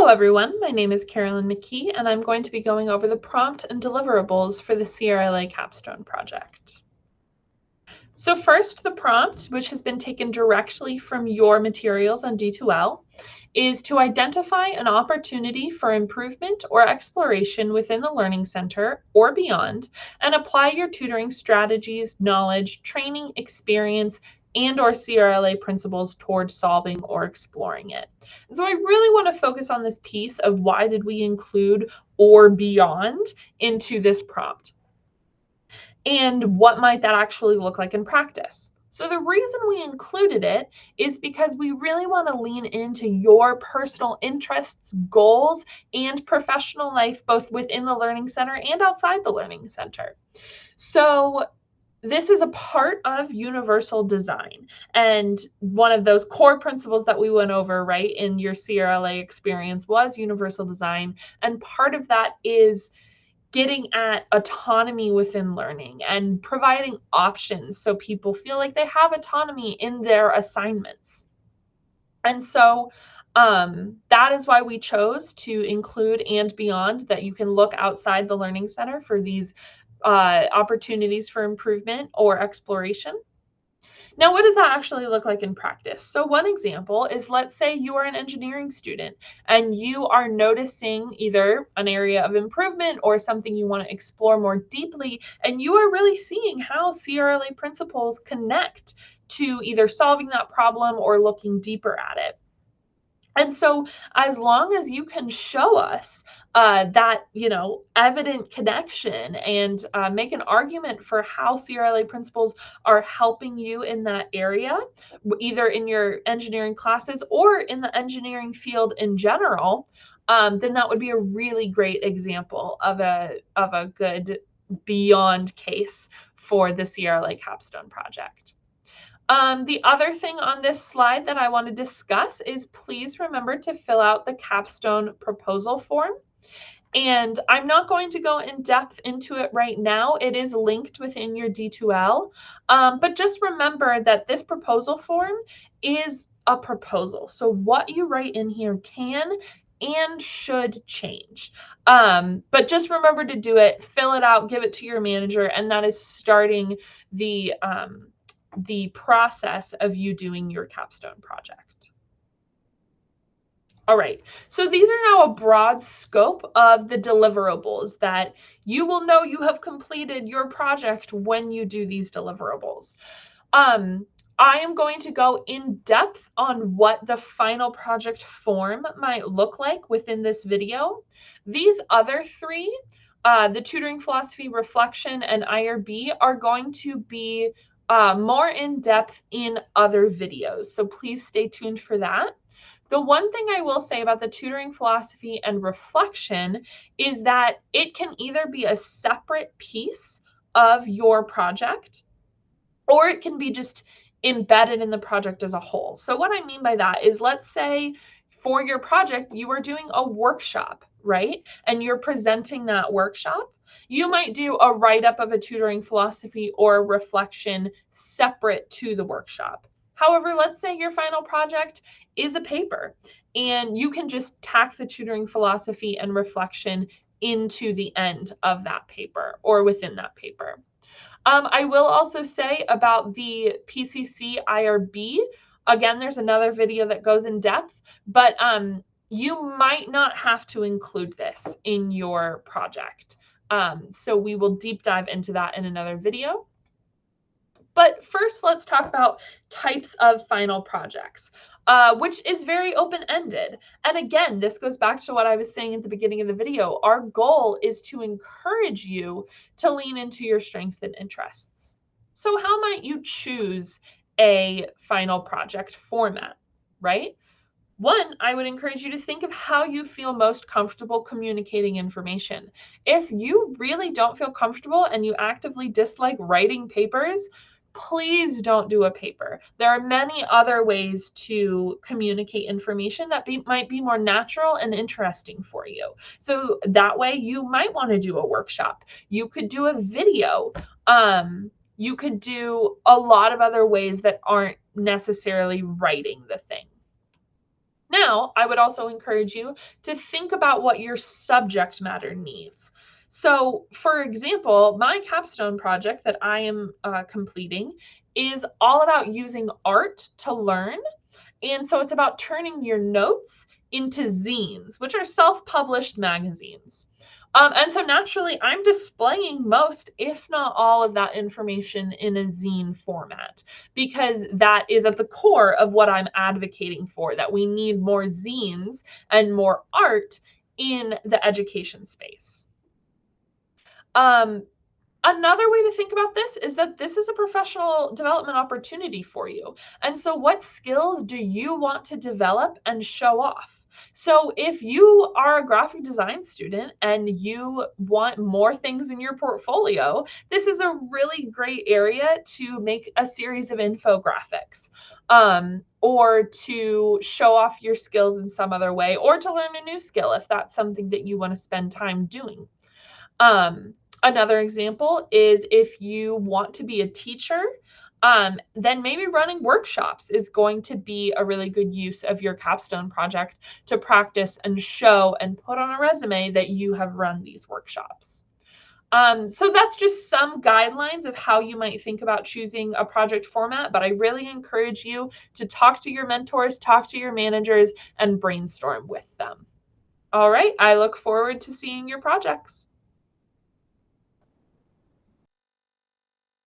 Hello everyone, my name is Carolyn McKee and I'm going to be going over the prompt and deliverables for the CRLA capstone project. So first, the prompt, which has been taken directly from your materials on D2L, is to identify an opportunity for improvement or exploration within the Learning Center or beyond, and apply your tutoring strategies, knowledge, training, experience, and/or CRLA principles towards solving or exploring it. And so I really want to focus on this piece of why did we include or beyond into this prompt, and what might that actually look like in practice. So the reason we included it is because we really want to lean into your personal interests, goals, and professional life, both within the Learning Center and outside the Learning Center. So this is a part of universal design. And one of those core principles that we went over, right, in your CRLA experience was universal design. And part of that is getting at autonomy within learning and providing options so people feel like they have autonomy in their assignments. And so that is why we chose to include and beyond, that you can look outside the Learning Center for these opportunities for improvement or exploration. Now, what does that actually look like in practice? So one example is, let's say you are an engineering student and you are noticing either an area of improvement or something you want to explore more deeply, and you are really seeing how CRLA principles connect to either solving that problem or looking deeper at it. And so as long as you can show us that, evident connection and make an argument for how CRLA principles are helping you in that area, either in your engineering classes or in the engineering field in general, then that would be a really great example of a good beyond case for the CRLA capstone project. The other thing on this slide that I want to discuss is, please remember to fill out the capstone proposal form. And I'm not going to go in depth into it right now. It is linked within your D2L. But just remember that this proposal form is a proposal. So what you write in here can and should change. But just remember to do it, fill it out, give it to your manager, and that is starting the process of you doing your capstone project. All right, so these are now a broad scope of the deliverables that you will know you have completed your project when you do these deliverables. I am going to go in depth on what the final project form might look like within this video. These other three, the tutoring philosophy, reflection, and IRB, are going to be more in depth in other videos. So please stay tuned for that. The one thing I will say about the tutoring philosophy and reflection is that it can either be a separate piece of your project, or it can be just embedded in the project as a whole. So what I mean by that is, let's say for your project, you are doing a workshop, right? And you're presenting that workshop. You might do a write-up of a tutoring philosophy or reflection separate to the workshop. However, let's say your final project is a paper and you can just tack the tutoring philosophy and reflection into the end of that paper or within that paper. I will also say about the PCC IRB, again, there's another video that goes in depth, but you might not have to include this in your project. So we will deep dive into that in another video. But first, let's talk about types of final projects, which is very open-ended. And again, this goes back to what I was saying at the beginning of the video. Our goal is to encourage you to lean into your strengths and interests. So how might you choose a final project format, right? One, I would encourage you to think of how you feel most comfortable communicating information. If you really don't feel comfortable and you actively dislike writing papers, please don't do a paper. There are many other ways to communicate information that might be more natural and interesting for you. So that way you might want to do a workshop. You could do a video. You could do a lot of other ways that aren't necessarily writing the thing. Now, Now, I would also encourage you to think about what your subject matter needs. So, for example, my capstone project that I am completing is all about using art to learn. And so it's about turning your notes into zines, which are self-published magazines. And so naturally, I'm displaying most, if not all, of that information in a zine format, because that is at the core of what I'm advocating for, that we need more zines and more art in the education space. Um, Another way to think about this is that this is a professional development opportunity for you. And so, what skills do you want to develop and show off? So, if you are a graphic design student and you want more things in your portfolio, this is a really great area to make a series of infographics, or to show off your skills in some other way, or to learn a new skill if that's something that you want to spend time doing. Um, Another example is if you want to be a teacher, then maybe running workshops is going to be a really good use of your capstone project to practice and show and put on a resume that you have run these workshops. So that's just some guidelines of how you might think about choosing a project format, but I really encourage you to talk to your mentors, talk to your managers, and brainstorm with them. All right, I look forward to seeing your projects.